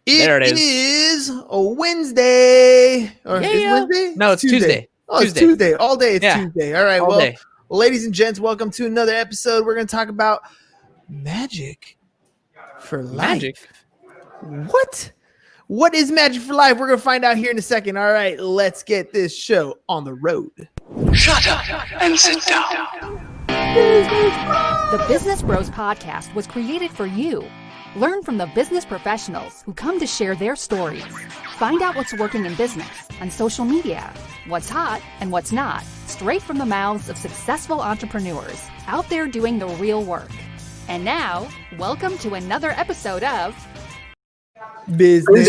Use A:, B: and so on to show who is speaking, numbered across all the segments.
A: There it
B: is a Wednesday. Or
A: Yeah.
B: is it Wednesday?
A: No, it's Tuesday.
B: Oh, it's Tuesday. All day it's
A: Yeah.
B: Tuesday. All right.
A: All
B: Well,
A: day.
B: ladies and gents, welcome to another episode. We're going to talk about magic for life.
A: Magic?
B: What? What is magic for life? We're going to find out here in a second. All right, let's get this show on the road.
C: Shut up and sit down.
D: The Business Bros Podcast was created for you. Learn from the business professionals who come to share their stories. Find out what's working in business and social media, what's hot and what's not, straight from the mouths of successful entrepreneurs out there doing the real work. And now, welcome to another episode of
B: Business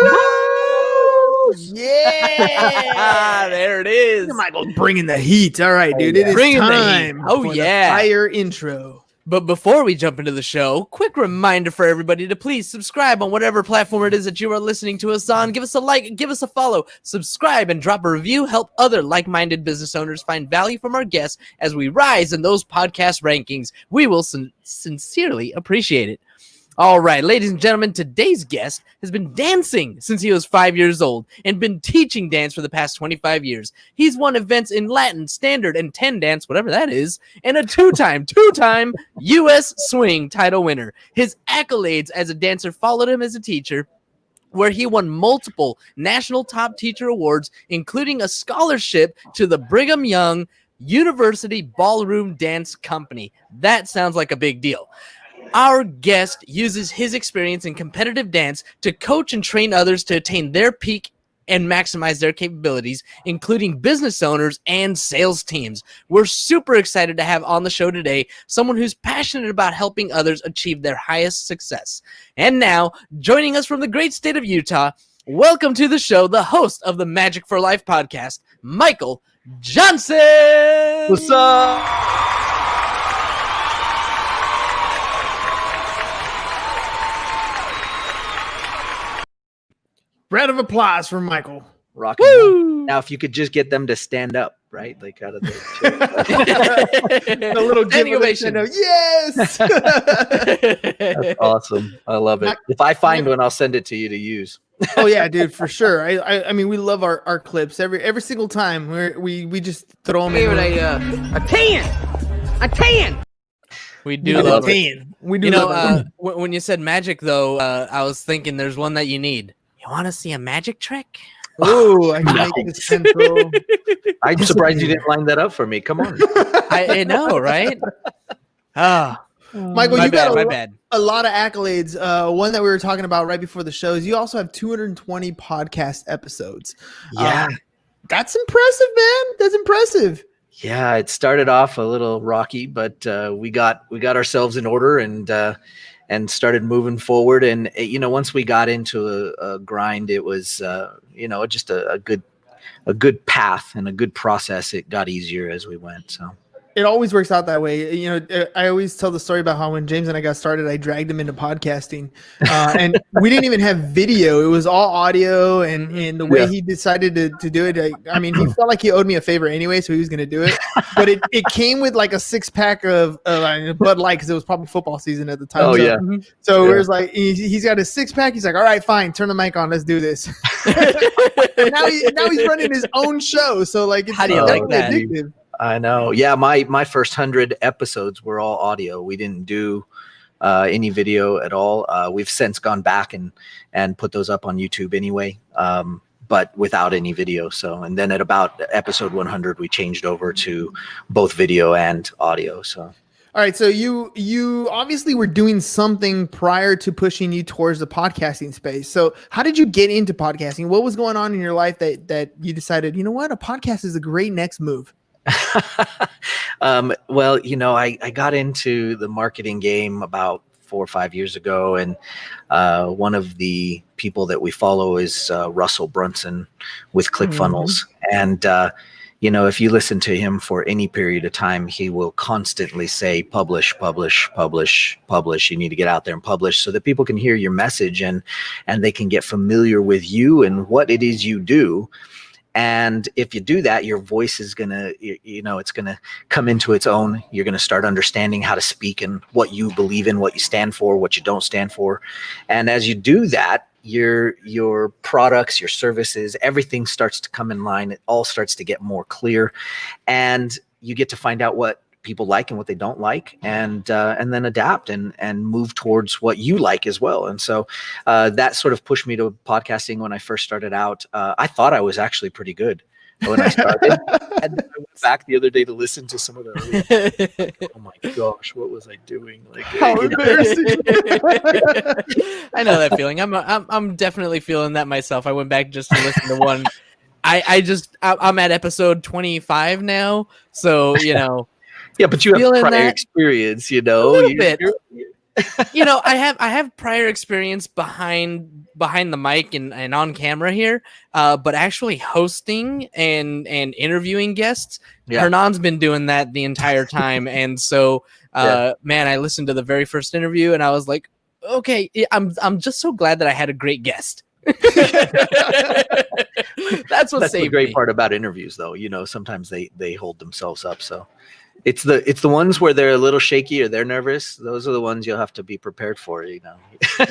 B: Bros.
A: Yeah. There it is.
B: Michael bringing the heat. All right, dude. It is
A: Bringing the
B: time.
A: heat. Oh,
B: for the
A: yeah.
B: fire intro.
A: But before we jump into the show, quick reminder for everybody to please subscribe on whatever platform it is that you are listening to us on. Give us a like, give us a follow, subscribe, and drop a review. Help other like-minded business owners find value from our guests as we rise in those podcast rankings. We will sincerely appreciate it. All right, ladies and gentlemen, today's guest has been dancing since he was 5 years old and been teaching dance for the past 25 years. He's won events in Latin, Standard, and 10 dance, whatever that is, and a two-time U.S. Swing title winner. His accolades as a dancer followed him as a teacher, where he won multiple national top teacher awards, including a scholarship to the Brigham Young University Ballroom Dance Company. That sounds like a big deal. Our guest uses his experience in competitive dance to coach and train others to attain their peak and maximize their capabilities, including business owners and sales teams. We're super excited to have on the show today someone who's passionate about helping others achieve their highest success. And now, joining us from the great state of Utah, welcome to the show, the host of the Magic for Life podcast, Michael Johnson.
E: What's up?
B: Round of applause for Michael.
E: Rocking.
A: Woo!
E: Now, if you could just get them to stand up, right? Like out of the
B: A little
A: Standing
B: give
A: ovation.
B: Yes.
E: That's awesome. I love it. If I find one, I'll send it to you to use.
B: Oh yeah, dude, for sure. I mean, we love our clips every single time. We just throw them in.
F: A 10.
A: We do love it.
B: 10. We do
A: You know,
B: love it.
A: when you said magic, though, I was thinking there's one that you need. You want to see a magic trick?
B: Oh, I can make this pencil.
E: I'm surprised you didn't line that up for me. Come on.
A: I know, right? Ah,
B: Michael,
A: my
B: you got
A: bad.
B: a lot of accolades. One that we were talking about right before the show is you also have 220 podcast episodes.
E: Yeah.
B: That's impressive, man. That's impressive.
E: Yeah, it started off a little rocky, but we got ourselves in order and started moving forward. And once we got into a grind, it was just a good path and a good process. It got easier as we went. So
B: It always works out that way. I always tell the story about how when James and I got started, I dragged him into podcasting, and we didn't even have video. It was all audio, and the way he decided to do it, I mean, he felt like he owed me a favor anyway, so he was going to do it. But it came with like a 6-pack of Bud Light because it was probably football season at the time.
E: Oh,
B: so,
E: yeah.
B: So it was like he's got a 6-pack. He's like, all right, fine, turn the mic on, let's do this. And now he's running his own show. So like, it's
A: How do you like that?
B: addictive.
E: I know. Yeah, my first 100 episodes were all audio. We didn't do any video at all. We've since gone back and put those up on YouTube anyway, but without any video. So, and then at about episode 100, we changed over to both video and audio. So,
B: All right, so you obviously were doing something prior to pushing you towards the podcasting space. So how did you get into podcasting? What was going on in your life that you decided, you know what, a podcast is a great next move?
E: Well, I got into the marketing game about 4 or 5 years ago, and one of the people that we follow is Russell Brunson with ClickFunnels. And if you listen to him for any period of time, he will constantly say, publish. You need to get out there and publish so that people can hear your message and they can get familiar with you and what it is you do. And if you do that, your voice is going to, it's going to come into its own. You're going to start understanding how to speak and what you believe in, what you stand for, what you don't stand for. And as you do that, your products, your services, everything starts to come in line. It all starts to get more clear, and you get to find out what people like and what they don't like, and then adapt and move towards what you like as well. And so that sort of pushed me to podcasting when I first started out. I thought I was actually pretty good when I started. And then I went back the other day to listen to some of the early. Oh my gosh, what was I doing? Like,
B: How embarrassing!
A: I know that feeling. I'm definitely feeling that myself. I went back just to listen to one. I'm at episode 25 now, so you know.
E: Yeah, but you have
A: Feeling
E: prior
A: that
E: experience, you know.
A: a little bit. You know, I have prior experience behind the mic and on camera here, but actually hosting and interviewing guests,
E: Yeah.
A: Hernan's been doing that the entire time, and so man, I listened to the very first interview and I was like, okay, I'm just so glad that I had a great guest. That's what
E: That's
A: saved
E: the great
A: me.
E: part about interviews, though. You know, sometimes they hold themselves up. So it's the ones where they're a little shaky or they're nervous. Those are the ones you'll have to be prepared for. You know.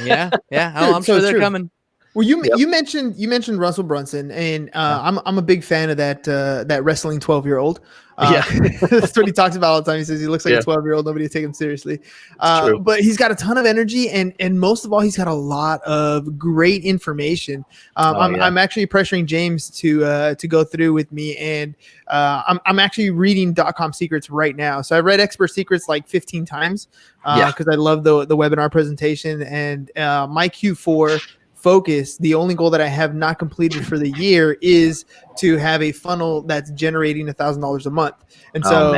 A: Yeah. Oh, I'm
B: So
A: sure they're
B: true.
A: coming.
B: Well, you mentioned Russell Brunson, and I'm a big fan of that wrestling 12-year-old. That's what he talks about all the time. He says he looks like a 12-year-old. Nobody will take him seriously.
E: True.
B: But he's got a ton of energy, and most of all, he's got a lot of great information. I'm actually pressuring James to go through with me, and I'm actually reading .com Secrets right now. So I read Expert Secrets like 15 times because I love the webinar presentation, and my Q4 focus, the only goal that I have not completed for the year is to have a funnel that's generating $1,000 a month. And so,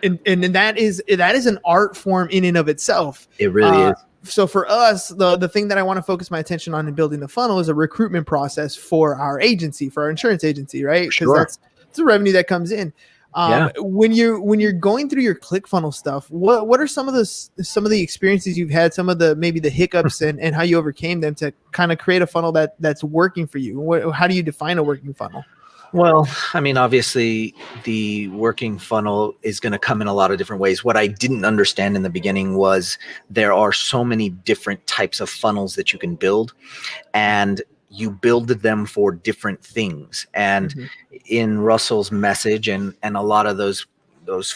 B: and that is an art form in and of itself.
E: It really is.
B: So for us, the thing that I want to focus my attention on in building the funnel is a recruitment process for our agency, for our insurance agency, right? Because that's the revenue that comes in. When you're going through your ClickFunnels stuff, what are some of the experiences you've had, some of the maybe the hiccups and how you overcame them to kind of create a funnel that's working for you? How do you define a working funnel?
E: Well, I mean, obviously the working funnel is going to come in a lot of different ways. What I didn't understand in the beginning was there are so many different types of funnels that you can build, and you build them for different things. And in Russell's message and a lot of those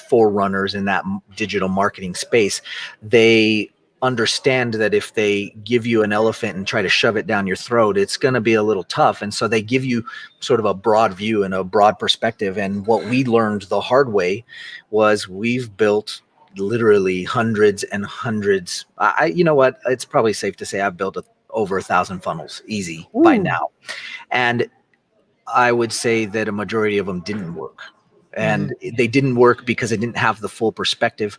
E: forerunners in that digital marketing space, they understand that if they give you an elephant and try to shove it down your throat, it's going to be a little tough. And so they give you sort of a broad view and a broad perspective. And what we learned the hard way was we've built literally hundreds and hundreds. You know what? It's probably safe to say I've built over 1,000 funnels easy by now. And I would say that a majority of them didn't work. And they didn't work because it didn't have the full perspective.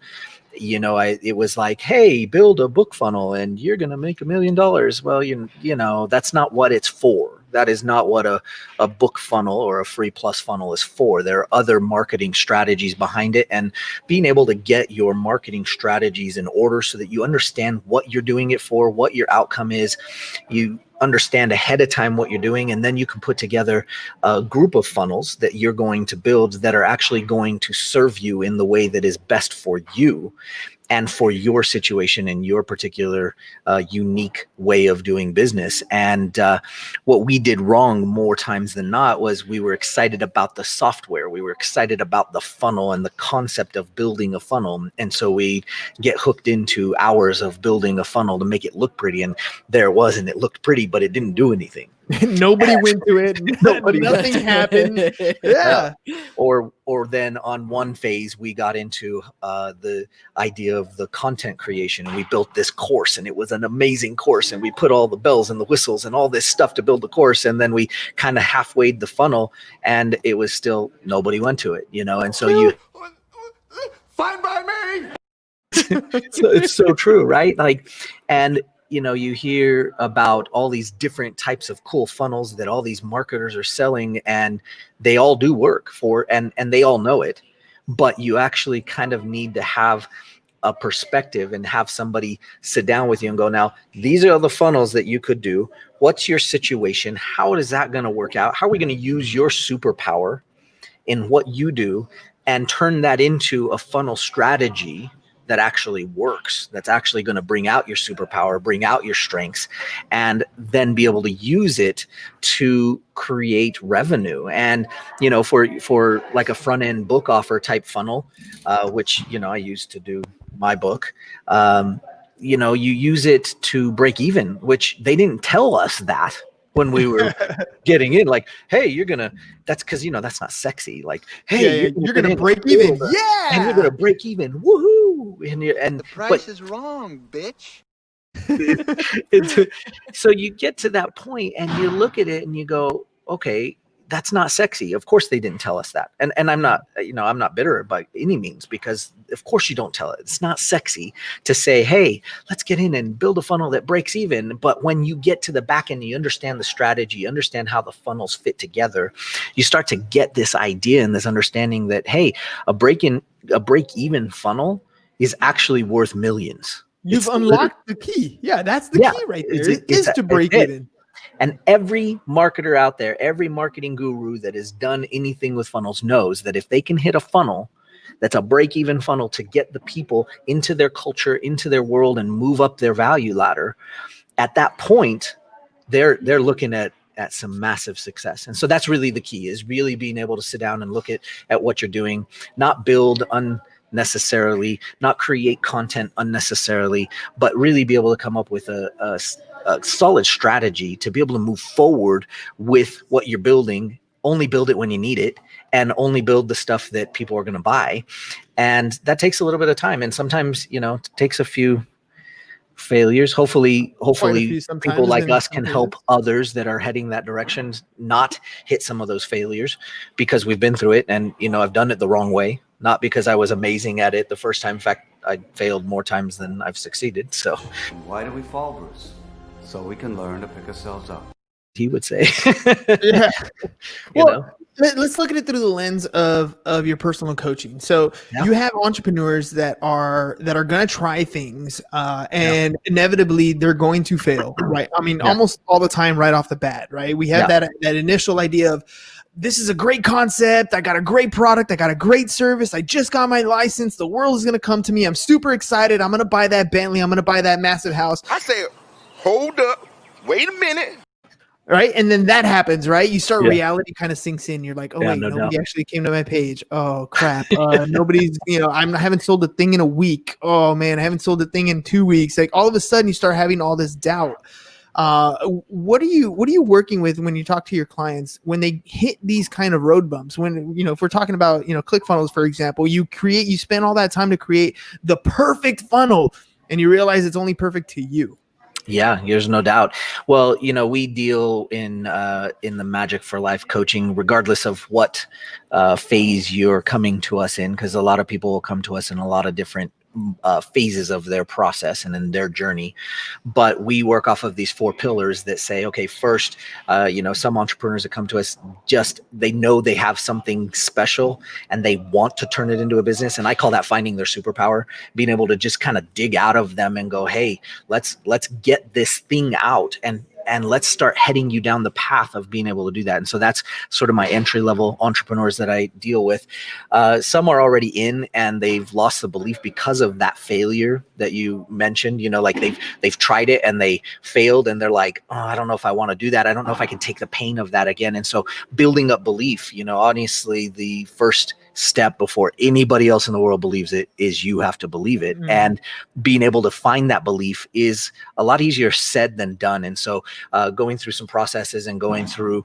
E: You know, it was like, hey, build a book funnel and you're going to make $1 million. Well, you know, that's not what it's for. That is not what a book funnel or a free plus funnel is for. There are other marketing strategies behind it, and being able to get your marketing strategies in order so that you understand what you're doing it for, what your outcome is. You understand ahead of time what you're doing, and then you can put together a group of funnels that you're going to build that are actually going to serve you in the way that is best for you and for your situation and your particular unique way of doing business. And what we did wrong more times than not was we were excited about the software. We were excited about the funnel and the concept of building a funnel. And so we get hooked into hours of building a funnel to make it look pretty. And there it was, and it looked pretty, but it didn't do anything.
B: Nobody went to it. Nothing happened. Yeah.
E: Or then on one phase, we got into the idea of the content creation, and we built this course, and it was an amazing course, and we put all the bells and the whistles and all this stuff to build the course, and then we kind of halfwayed the funnel, and it was still nobody went to it, you know, and so you.
C: Fine by me.
E: So it's so true, right? Like, and you know, you hear about all these different types of cool funnels that all these marketers are selling, and they all do work for, and they all know it, but you actually kind of need to have a perspective and have somebody sit down with you and go, now, these are the funnels that you could do. What's your situation? How is that going to work out? How are we going to use your superpower in what you do and turn that into a funnel strategy that actually works, that's actually going to bring out your superpower, bring out your strengths, and then be able to use it to create revenue. And, for like a front end book offer type funnel, which, I used to do my book, you use it to break even, which they didn't tell us that when we were getting in, like, hey, that's because, that's not sexy. Like, hey,
B: you're gonna break even. Yeah.
E: And you're going to break even. Woohoo. And
C: The price is wrong, bitch.
E: so you get to that point and you look at it and you go, okay, that's not sexy. Of course they didn't tell us that. And I'm not, I'm not bitter by any means, because of course you don't tell it. It's not sexy to say, hey, let's get in and build a funnel that breaks even. But when you get to the back end, you understand the strategy, you understand how the funnels fit together. You start to get this idea and this understanding that, hey, a break even funnel is actually worth millions.
B: You've unlocked the key. Yeah, that's the key right there. It is to break even.
E: And every marketer out there, every marketing guru that has done anything with funnels knows that if they can hit a funnel that's a break-even funnel to get the people into their culture, into their world, and move up their value ladder, at that point, they're looking at some massive success. And so that's really the key, is really being able to sit down and look at what you're doing, not build unnecessarily, not create content unnecessarily, but really be able to come up with a solid strategy to be able to move forward with what you're building. Only build it when you need it, and only build the stuff that people are going to buy. And that takes a little bit of time. And sometimes, it takes a few failures. Hopefully people like us can help others that are heading that direction not hit some of those failures, because we've been through it. And, I've done it the wrong way, not because I was amazing at it the first time. In fact, I failed more times than I've succeeded. So
G: why do we fall, Bruce? So we can learn to pick ourselves up.
E: He would say.
B: Yeah. Well, let's look at it through the lens of your personal coaching. So you have entrepreneurs that are going to try things, and inevitably they're going to fail, right? I mean, almost all the time, right off the bat, right? We have that initial idea of, this is a great concept. I got a great product. I got a great service. I just got my license. The world is going to come to me. I'm super excited. I'm going to buy that Bentley. I'm going to buy that massive house.
C: I say, hold up. Wait a minute.
B: Right. And then that happens, right? You start reality kind of sinks in. You're like, oh, wait, nobody actually came to my page. Oh, crap. Nobody's, I haven't sold a thing in a week. Oh, man, I haven't sold a thing in 2 weeks. Like, all of a sudden you start having all this doubt. What are you working with when you talk to your clients when they hit these kind of road bumps? When, if we're talking about, ClickFunnels, for example, you spend all that time to create the perfect funnel and you realize it's only perfect to you.
E: Yeah, there's no doubt. Well, we deal in the Magic for Life coaching, regardless of what phase you're coming to us in, because a lot of people will come to us in a lot of different phases of their process and in their journey. But we work off of these 4 pillars that say, okay, first, some entrepreneurs that come to us, they know they have something special and they want to turn it into a business. And I call that finding their superpower, being able to just kind of dig out of them and go, hey, let's get this thing out and let's start heading you down the path of being able to do that. And so that's sort of my entry level entrepreneurs that I deal with. Some are already in and they've lost the belief because of that failure that you mentioned. Like they've tried it and they failed and they're like, oh, I don't know if I want to do that. I don't know if I can take the pain of that again. And so building up belief, honestly, the first step before anybody else in the world believes it is you have to believe it. And being able to find that belief is a lot easier said than done. And so going through some processes and going through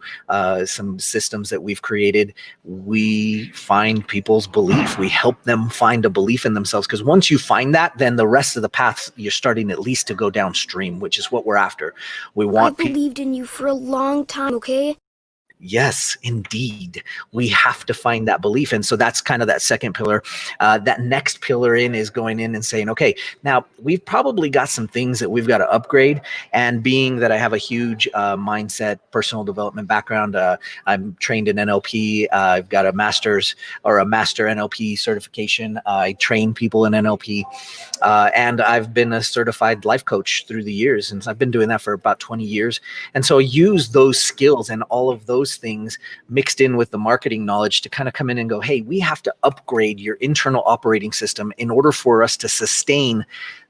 E: some systems that we've created, we find people's belief. We help them find a belief in themselves, because once you find that, then the rest of the path, you're starting at least to go downstream, which is what we're after. We want
H: I believed in you for a long time, okay?
E: Yes, indeed. We have to find that belief. And so that's kind of that second pillar. That next pillar is going in and saying, okay, now we've probably got some things that we've got to upgrade. And being that I have a huge mindset, personal development background, I'm trained in NLP. I've got a master NLP certification. I train people in NLP. And I've been a certified life coach through the years. And so I've been doing that for about 20 years. And so I use those skills and all of those those things mixed in with the marketing knowledge to kind of come in and go, hey, we have to upgrade your internal operating system in order for us to sustain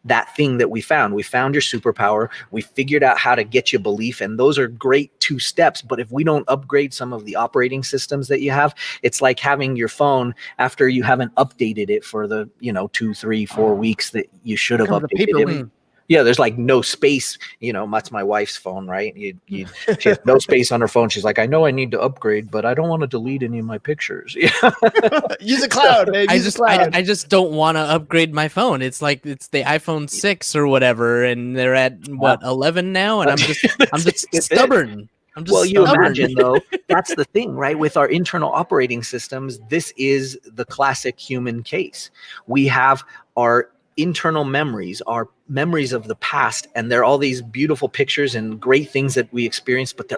E: that thing that we found. We found your superpower. We figured out how to get you belief. And those are great 2 steps. But if we don't upgrade some of the operating systems that you have, it's like having your phone after you haven't updated it for the, 2, 3, 4 weeks that you should have
B: Comes a
E: updated it.
B: paperweight.
E: Yeah, there's like no space, that's my wife's phone, right? She has no space on her phone. She's like, I know I need to upgrade, but I don't want to delete any of my pictures.
B: Use a cloud, man. Use a cloud.
A: I just don't want to upgrade my phone. It's like it's the iPhone 6 or whatever, and they're at what 11 now, and I'm just stubborn. I'm just
E: well, you
A: stubborn.
E: imagine though, that's the thing, right? With our internal operating systems, this is the classic human case. We have our internal memories, our memories of the past, and there are all these beautiful pictures and great things that we experienced, but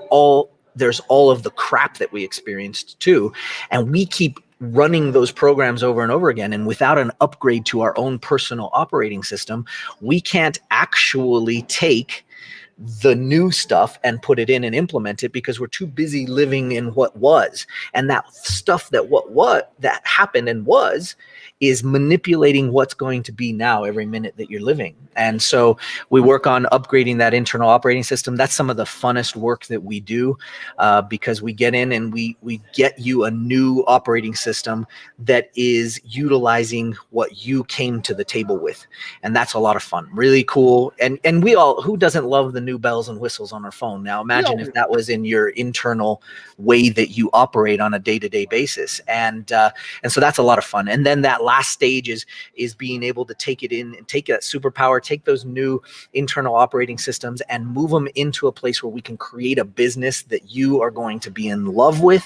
E: there's all of the crap that we experienced too, and we keep running those programs over and over again. And without an upgrade to our own personal operating system, we can't actually take the new stuff and put it in and implement it because we're too busy living in what was. And that stuff that happened and was is manipulating what's going to be now every minute that you're living. And so we work on upgrading that internal operating system. That's some of the funnest work that we do because we get in and we get you a new operating system that is utilizing what you came to the table with. And that's a lot of fun, really cool. And we all, who doesn't love the new bells and whistles on our phone? Now imagine if that was in your internal way that you operate on a day-to-day basis. And so that's a lot of fun. And then that last stage is being able to take it in and take that superpower, take those new internal operating systems and move them into a place where we can create a business that you are going to be in love with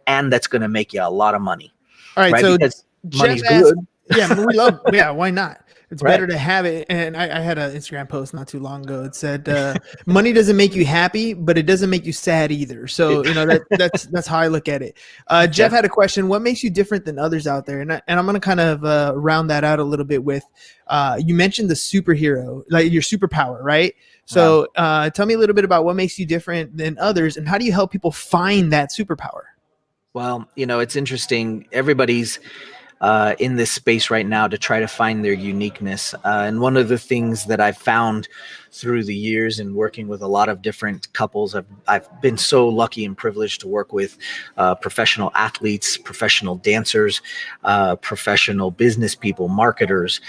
E: and that's going to make you a lot of money.
B: All right, so
E: because money's
B: Jeff asked,
E: good.
B: Yeah, we love. Yeah, why not? It's
E: Right.
B: better to have it. And I had an Instagram post not too long ago. It said, "Money doesn't make you happy, but it doesn't make you sad either." So that's how I look at it. Jeff had a question: what makes you different than others out there? And I'm going to kind of round that out a little bit with you mentioned the superhero, like your superpower, right? So tell me a little bit about what makes you different than others, and how do you help people find that superpower?
E: Well, it's interesting. Everybody's in this space right now to try to find their uniqueness. And one of the things that I've found through the years and working with a lot of different couples, I've been so lucky and privileged to work with professional athletes, professional dancers, professional business people, marketers,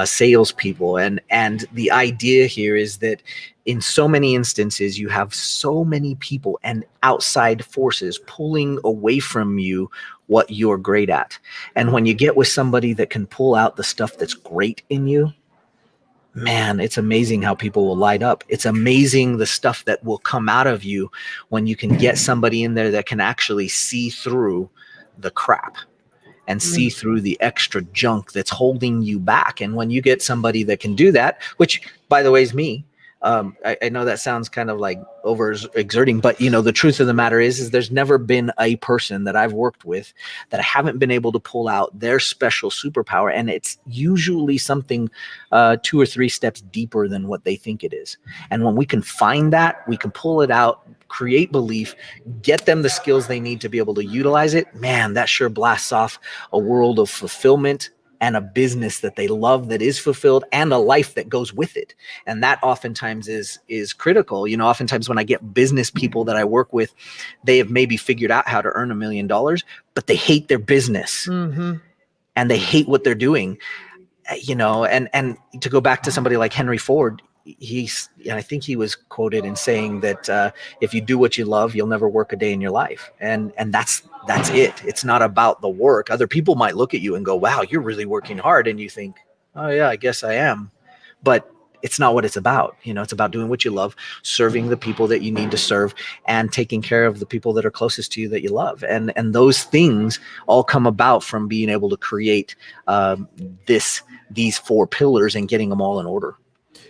E: salespeople. And the idea here is that in so many instances, you have so many people and outside forces pulling away from you what you're great at. And when you get with somebody that can pull out the stuff that's great in you, man, it's amazing how people will light up. It's amazing the stuff that will come out of you when you can get somebody in there that can actually see through the crap and see through the extra junk that's holding you back. And when you get somebody that can do that, which by the way is me, I know that sounds kind of like over exerting, but the truth of the matter is there's never been a person that I've worked with that I haven't been able to pull out their special superpower. And it's usually something 2 or 3 steps deeper than what they think it is. And when we can find that, we can pull it out, create belief, get them the skills they need to be able to utilize it. Man, that sure blasts off a world of fulfillment and a business that they love that is fulfilled and a life that goes with it. And that oftentimes is critical. Oftentimes when I get business people that I work with, they have maybe figured out how to earn $1 million, but they hate their business and they hate what they're doing. And to go back to somebody like Henry Ford, I think he was quoted in saying that if you do what you love, you'll never work a day in your life. And that's it. It's not about the work. Other people might look at you and go, wow, you're really working hard. And you think, oh yeah, I guess I am. But it's not what it's about. It's about doing what you love, serving the people that you need to serve, and taking care of the people that are closest to you that you love. And those things all come about from being able to create these 4 pillars and getting them all in order.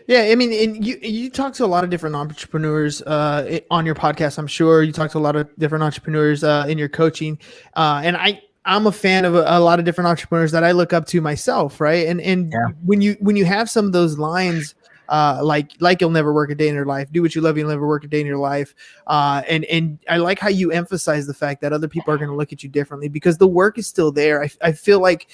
B: Yeah, I mean, and you talk to a lot of different entrepreneurs on your podcast. I'm sure you talk to a lot of different entrepreneurs in your coaching, and I'm a fan of a lot of different entrepreneurs that I look up to myself, right? And when you have some of those lines like you'll never work a day in your life. Do what you love, you'll never work a day in your life. And I like how you emphasize the fact that other people are going to look at you differently because the work is still there. I feel like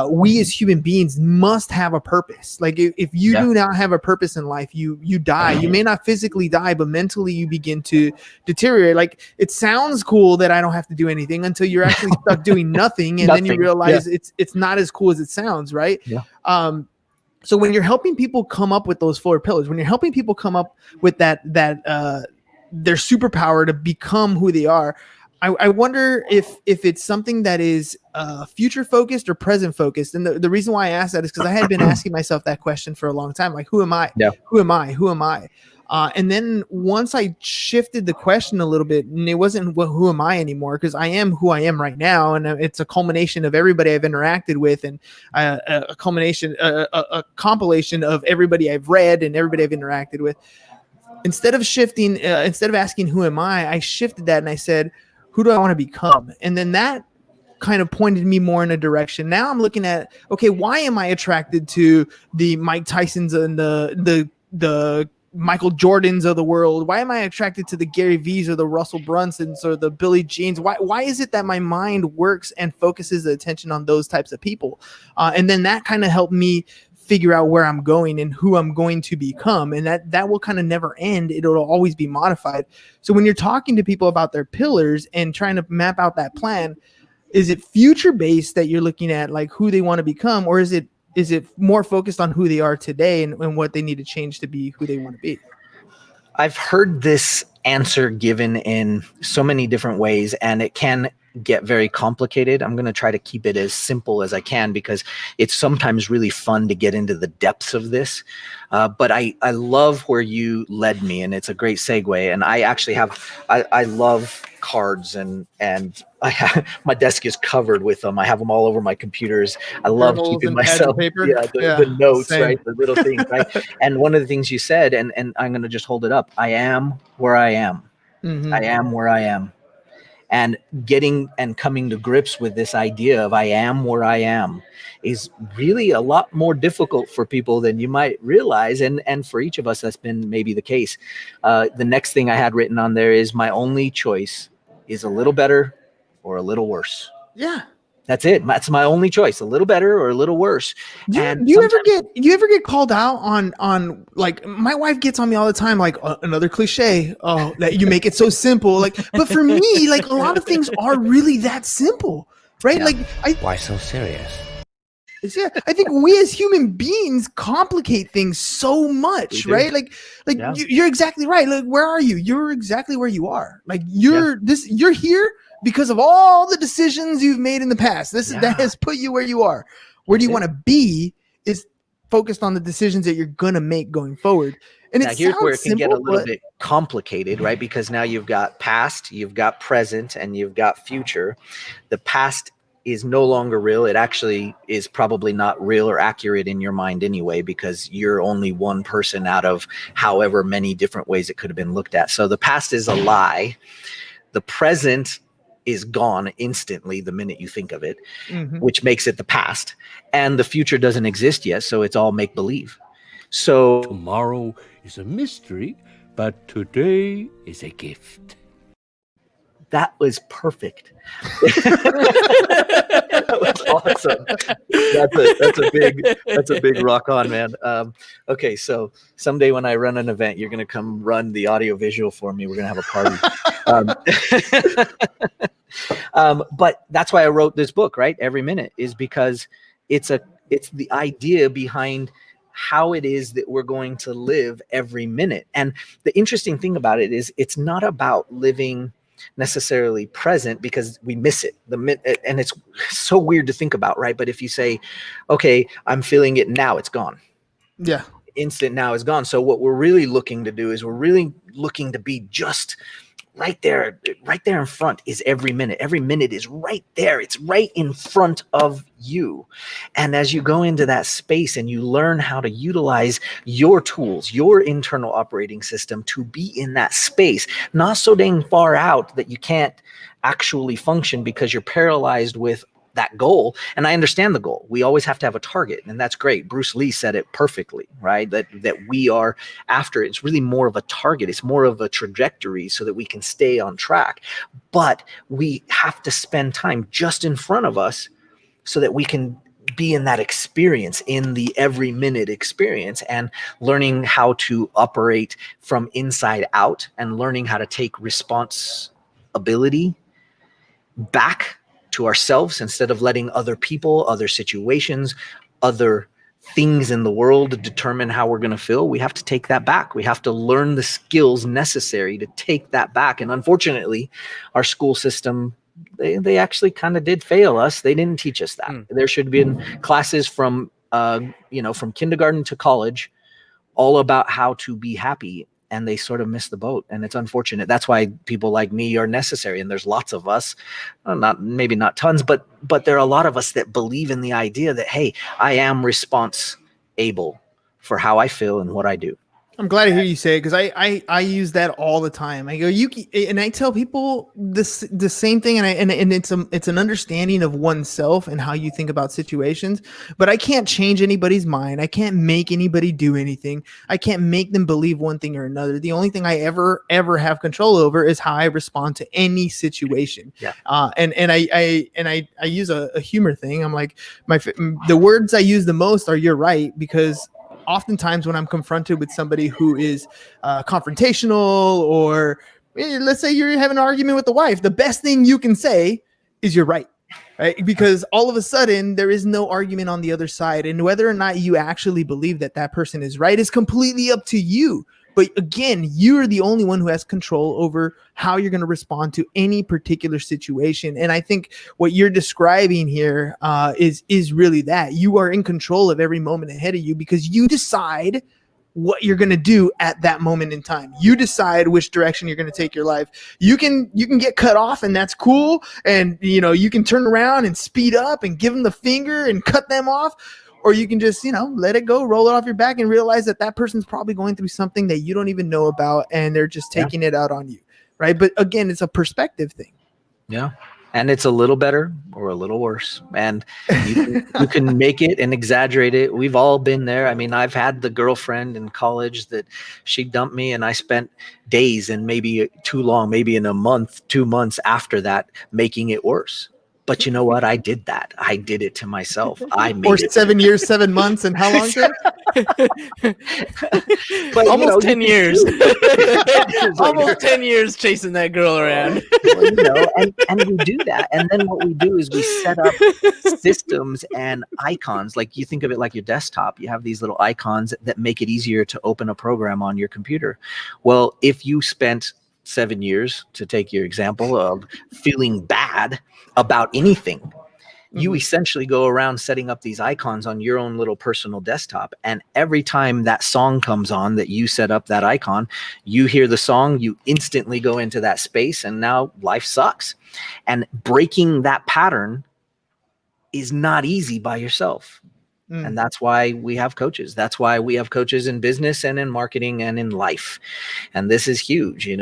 B: we as human beings must have a purpose. Like if you do not have a purpose in life, you die. You may not physically die, but mentally you begin to deteriorate. Like it sounds cool that I don't have to do anything until you're actually stuck doing nothing, and then you realize it's not as cool as it sounds, right? So when you're helping people come up with those 4 pillars, when you're helping people come up with that their superpower to become who they are, I wonder if it's something that is future focused or present focused. And the reason why I asked that is because I had been asking myself that question for a long time. Like, who am I? Who am I? Who am I? And then once I shifted the question a little bit, and it wasn't who am I anymore, because I am who I am right now, and it's a culmination of everybody I've interacted with, and a compilation of everybody I've read and everybody I've interacted with. Instead of asking who am I shifted that and I said, who do I want to become? And then that kind of pointed me more in a direction. Now I'm looking at, okay, why am I attracted to the Mike Tysons and the Michael Jordans of the world? Why am I attracted to the Gary V's or the Russell Brunsons or the Billie Jeans? Why is it that my mind works and focuses the attention on those types of people? And then that kind of helped me figure out where I'm going and who I'm going to become. And that will kind of never end. It'll always be modified. So when you're talking to people about their pillars and trying to map out that plan, is it future based that you're looking at, like who they want to become, or is it more focused on who they are today and what they need to change to be who they want to be?
E: I've heard this answer given in so many different ways, and it can get very complicated. I'm going to try to keep it as simple as I can because it's sometimes really fun to get into the depths of this. But I love where you led me, and it's a great segue. And I actually I love cards, and my desk is covered with them. I have them all over my computers. I love keeping myself, the notes, same. Right? The little things, right? And one of the things you said, and I'm going to just hold it up. I am where I am. Mm-hmm. I am where I am. And getting and coming to grips with this idea of I am where I am is really a lot more difficult for people than you might realize. And for each of us, that's been maybe the case. The next thing I had written on there is my only choice is a little better or a little worse.
B: Yeah.
E: That's it. That's my only choice, a little better or a little worse.
B: Do you ever get called out on like my wife gets on me all the time, like another cliche, that you make it so simple. Like, but for me, like a lot of things are really that simple, right? Yeah. Like
I: why so serious?
B: Yeah, I think we as human beings complicate things so much, right? Like you're exactly right. Like, where are you? You're exactly where you are. Like you're here because of all the decisions you've made in the past. That has put you where you are. Where do you want to be is focused on the decisions that you're gonna make going forward. And
E: now here's where it can get a little bit complicated, right? Because now you've got past, you've got present, and you've got future. The past is no longer real. It actually is probably not real or accurate in your mind anyway, because you're only one person out of however many different ways it could have been looked at. So the past is a lie. The present is gone instantly the minute you think of it, which makes it the past. And the future doesn't exist yet, so it's all make-believe. So
I: tomorrow is a mystery, but today is a gift.
E: That was perfect. That was awesome. That's a big rock on, man. Okay, so someday when I run an event, you're gonna come run the audio visual for me. We're gonna have a party. But that's why I wrote this book, right? Every Minute, is because it's the idea behind how it is that we're going to live every minute. And the interesting thing about it is it's not about living necessarily present, because we miss it and it's so weird to think about, right? But if you say, okay, I'm feeling it now, it's gone.
B: Yeah.
E: Instant now is gone. So what we're really looking to do is we're really looking to be just right there in front is every minute. Every minute is right there. It's right in front of you. And as you go into that space and you learn how to utilize your tools, your internal operating system to be in that space, not so dang far out that you can't actually function because you're paralyzed with that goal. And I understand the goal. We always have to have a target, and that's great. Bruce Lee said it perfectly, right? That we are after it. It's really more of a target. It's more of a trajectory so that we can stay on track. But we have to spend time just in front of us so that we can be in that experience, in the every minute experience, and learning how to operate from inside out, and learning how to take responsibility back to ourselves instead of letting other people, other situations, other things in the world determine how we're going to feel. We have to take that back. We have to learn the skills necessary to take that back. And unfortunately, our school system, they actually kind of did fail us. They didn't teach us that. There should have been classes from from kindergarten to college all about how to be happy, and they sort of missed the boat, and it's unfortunate. That's why people like me are necessary, and there's lots of us, maybe not tons, but there are a lot of us that believe in the idea that, hey, I am responsible for how I feel and what I do.
B: I'm glad to hear you say it, because I use that all the time. I go, and I tell people the same thing, and it's an understanding of oneself and how you think about situations. But I can't change anybody's mind. I can't make anybody do anything. I can't make them believe one thing or another. The only thing I ever have control over is how I respond to any situation.
E: Yeah.
B: And I use a humor thing. I'm like, the words I use the most are "you're right," because oftentimes when I'm confronted with somebody who is confrontational, or let's say you're having an argument with the wife, the best thing you can say is "you're right," right? Because all of a sudden there is no argument on the other side. And whether or not you actually believe that that person is right is completely up to you. But again, you're the only one who has control over how you're going to respond to any particular situation. And I think what you're describing here is really that. You are in control of every moment ahead of you, because you decide what you're going to do at that moment in time. You decide which direction you're going to take your life. You can get cut off, and that's cool. And you can turn around and speed up and give them the finger and cut them off. Or you can just, let it go, roll it off your back, and realize that that person's probably going through something that you don't even know about, and they're just taking it out on you, right? But again, it's a perspective thing.
E: Yeah. And it's a little better or a little worse. And you can make it and exaggerate it. We've all been there. I mean, I've had the girlfriend in college that she dumped me, and I spent days and maybe too long, maybe in a month, 2 months after that, making it worse. But you know what? I did that. I did it to myself. I made
B: or
E: it.
B: 7 years, 7 months, and how long?
E: But,
A: almost 10 years. Almost 10 years chasing that girl around.
E: Well, and we do that. And then what we do is we set up systems and icons. Like, you think of it like your desktop. You have these little icons that make it easier to open a program on your computer. Well, if you spent 7 years, to take your example, of feeling bad about anything, you essentially go around setting up these icons on your own little personal desktop. And every time that song comes on that you set up that icon, you hear the song, you instantly go into that space, and now life sucks. And breaking that pattern is not easy by yourself. And that's why we have coaches. That's why we have coaches in business and in marketing and in life. And this is huge, and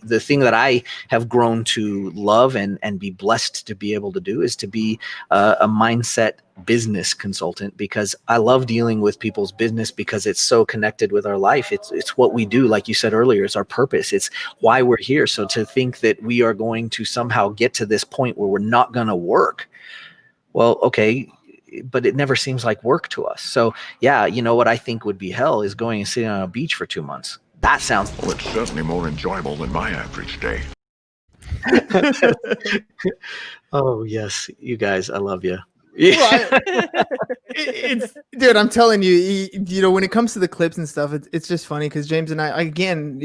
E: the thing that I have grown to love and be blessed to be able to do is to be a mindset business consultant, because I love dealing with people's business, because it's so connected with our life. It's what we do. Like you said earlier, it's our purpose. It's why we're here. So to think that we are going to somehow get to this point where we're not going to work, well, okay, but it never seems like work to us. So yeah, what I think would be hell is going and sitting on a beach for 2 months. That sounds
J: well, it's certainly more enjoyable than my average day.
E: Oh yes, you guys, I love you.
B: Well, dude, I'm telling you, when it comes to the clips and stuff, it's just funny, because James and I, again,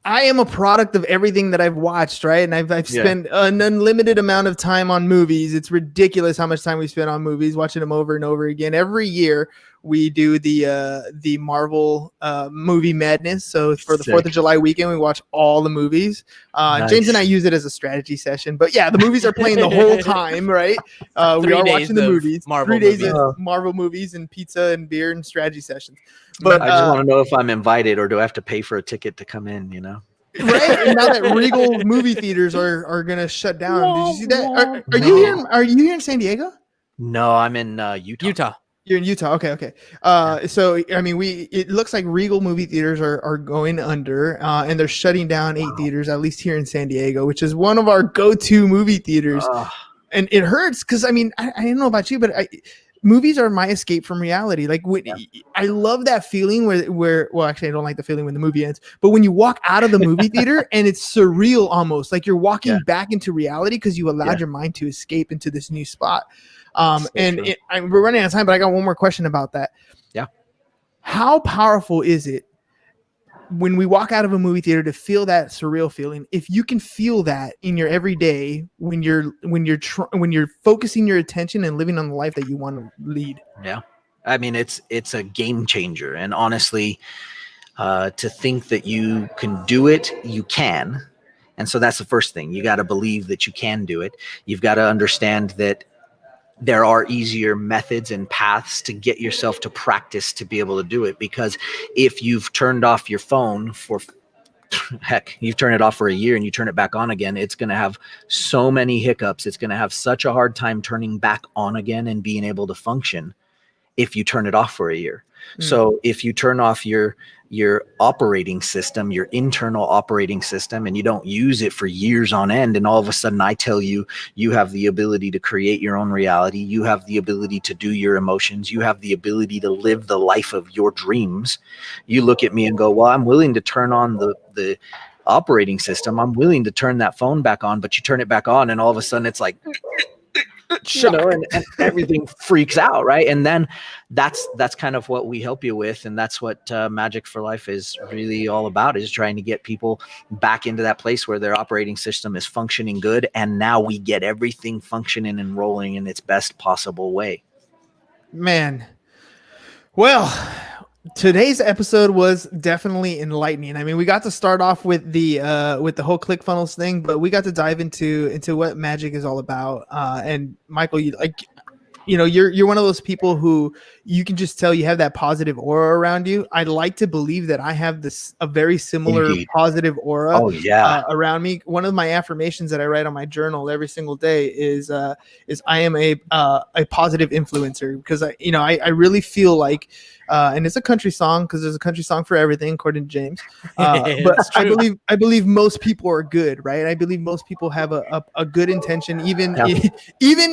B: I am a product of everything that I've watched, right? And I've spent an unlimited amount of time on movies. It's ridiculous how much time we spend on movies, watching them over and over again. Every year we do the Marvel movie madness. So for the 4th of July weekend, we watch all the movies. Nice. James and I use it as a strategy session. But yeah, the movies are playing the whole time, right? We are watching the movies. 3 days of Marvel movies and pizza and beer and strategy sessions. But
E: I just want to know if I'm invited, or do I have to pay for a ticket to come in,
B: Right? And now that Regal movie theaters are gonna shut down. Did you see that? Are you here? Are you here in San Diego?
E: No, I'm in Utah.
B: You're in Utah. Okay. So I mean, it looks like Regal movie theaters are going under, and they're shutting down 8 theaters, at least here in San Diego, which is one of our go-to movie theaters. And it hurts because I mean, I don't know about you, but movies are my escape from reality. Like I love that feeling where well, actually I don't like the feeling when the movie ends, but when you walk out of the movie theater and it's surreal almost, like you're walking back into reality because you allowed your mind to escape into this new spot. We're running out of time, but I got one more question about that.
E: Yeah.
B: How powerful is it when we walk out of a movie theater to feel that surreal feeling? If you can feel that in your everyday, when you're focusing your attention and living on the life that you want to lead.
E: Yeah. I mean, it's a game changer. And honestly, to think that you can do it, you can. And so that's the first thing. You got to believe that you can do it. You've got to understand that there are easier methods and paths to get yourself to practice to be able to do it. Because if you've turned off your phone for you've turned it off for a year and you turn it back on again, it's going to have so many hiccups. It's going to have such a hard time turning back on again and being able to function if you turn it off for a year. So if you turn off your operating system, your internal operating system, and you don't use it for years on end, and all of a sudden I tell you, you have the ability to create your own reality. You have the ability to do your emotions. You have the ability to live the life of your dreams. You look at me and go, well, I'm willing to turn on the operating system. I'm willing to turn that phone back on, but you turn it back on and all of a sudden it's like, you know, and everything freaks out, right? And then that's kind of what we help you with, and that's what Magic for Life is really all about, is trying to get people back into that place where their operating system is functioning good, and now we get everything functioning and rolling in its best possible way.
B: Man, well, today's episode was definitely enlightening. I mean, we got to start off with the whole ClickFunnels thing, but we got to dive into what Magic is all about. And Michael, you're one of those people who you can just tell you have that positive aura around you. I'd like to believe that I have a very similar positive aura around me. One of my affirmations that I write on my journal every single day is I am a positive influencer, because I really feel like, and it's a country song because there's a country song for everything, according to James. But I believe most people are good, right? I believe most people have a good intention, even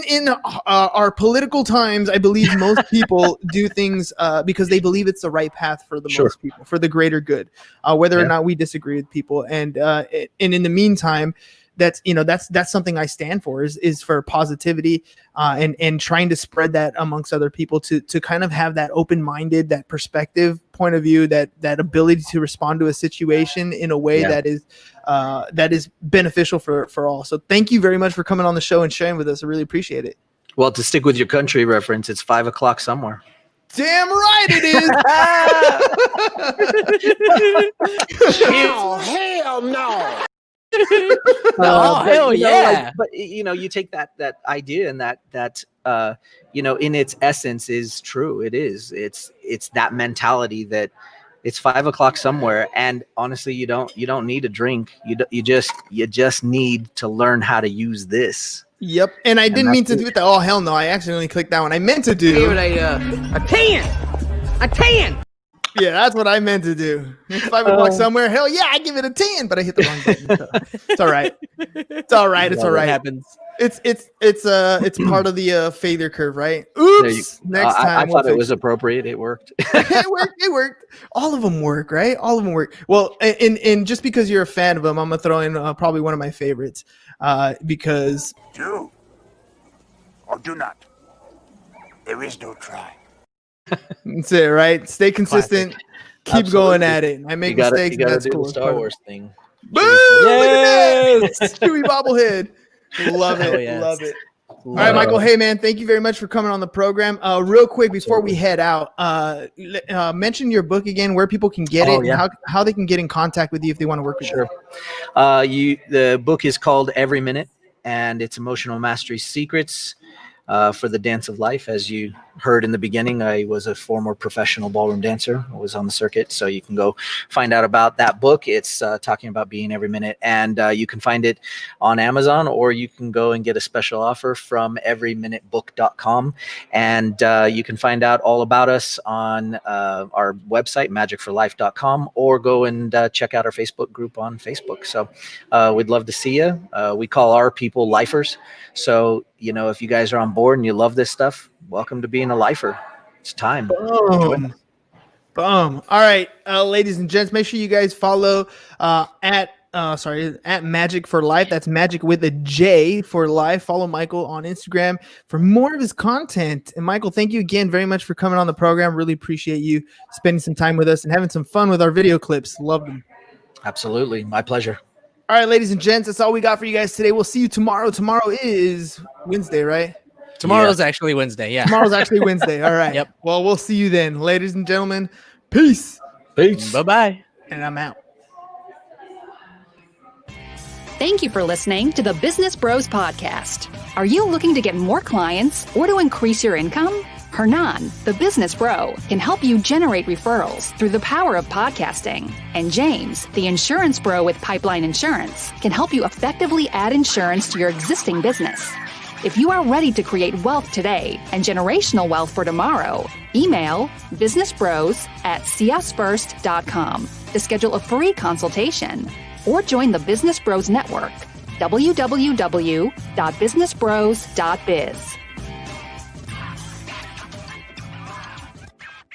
B: in our political times. I believe most people do things because they believe it's the right path for the most people, for the greater good, whether or not we disagree with people. And in the meantime, that's something I stand for, is for positivity, and trying to spread that amongst other people to kind of have that open-minded, that perspective point of view, that ability to respond to a situation in a way that is beneficial for all. So thank you very much for coming on the show and sharing with us. I really appreciate it.
E: Well, to stick with your country reference, it's 5 o'clock somewhere.
B: Damn right it is.
C: Oh, hell no.
E: Hell yeah. But you take that idea and that in its essence is true. It's that mentality that it's 5 o'clock somewhere, and honestly, you don't need a drink. You just need to learn how to use this.
B: Yep. And I didn't mean to do it. Oh, hell no. I accidentally clicked that one. I meant to do.
F: Give it a 10. A 10.
B: Yeah, that's what I meant to do. It's 5 o'clock somewhere. Hell yeah, I give it a 10, but I hit the wrong button. So it's all right. It's all right. It's all right.
A: It happens.
B: It's part of the failure curve, right? Oops. Next time.
E: I thought it was appropriate. It worked.
B: It worked. All of them work, right? All of them work. Well, and just because you're a fan of them, I'm gonna throw in probably one of my favorites, because
J: Do or do not. There is no try.
B: That's it, right? Stay consistent.
E: Classic.
B: Keep
E: Absolutely.
B: going at it. I make mistakes.
E: You gotta
B: That's
E: do
B: cool.
E: the Star Wars thing.
B: Boom! Yes! Look at that. Chewy bobblehead. Love it.
A: Yes.
B: Love it. All right, Michael. Hey, man, thank you very much for coming on the program. Real quick, before we head out, mention your book again, where people can get it, and how they can get in contact with you if they want to work with you.
E: The book is called Every Minute, and it's Emotional Mastery Secrets for the Dance of Life. As you heard in the beginning, I was a former professional ballroom dancer. I was on the circuit, so you can go find out about that book. It's talking about being every minute, and you can find it on Amazon, or you can go and get a special offer from everyminutebook.com, and you can find out all about us on our website, magicforlife.com, or go and check out our Facebook group on Facebook. So we'd love to see you. We call our people lifers. So, if you guys are on board and you love this stuff, welcome to being a lifer. It's time.
B: Boom. All right, ladies and gents, make sure you guys follow at Magic for Life. That's Magic with a J for Life. Follow Michael on Instagram for more of his content. And Michael, thank you again very much for coming on the program. Really appreciate you spending some time with us and having some fun with our video clips. Love them.
E: Absolutely. My pleasure.
B: All right, ladies and gents, that's all we got for you guys today. We'll see you tomorrow. Tomorrow is Wednesday, right?
A: Tomorrow's actually Wednesday. Yeah.
B: Tomorrow's actually Wednesday. All right.
A: Yep.
B: Well, we'll see you then. Ladies and gentlemen, peace.
E: Peace.
A: Bye-bye.
B: And I'm out.
D: Thank you for listening to the Business Bros Podcast. Are you looking to get more clients or to increase your income? Hernan, the business bro, can help you generate referrals through the power of podcasting. And James, the insurance bro with Pipeline Insurance, can help you effectively add insurance to your existing business. If you are ready to create wealth today and generational wealth for tomorrow, email businessbros@seeusfirst.com to schedule a free consultation or join the Business Bros Network, www.businessbros.biz.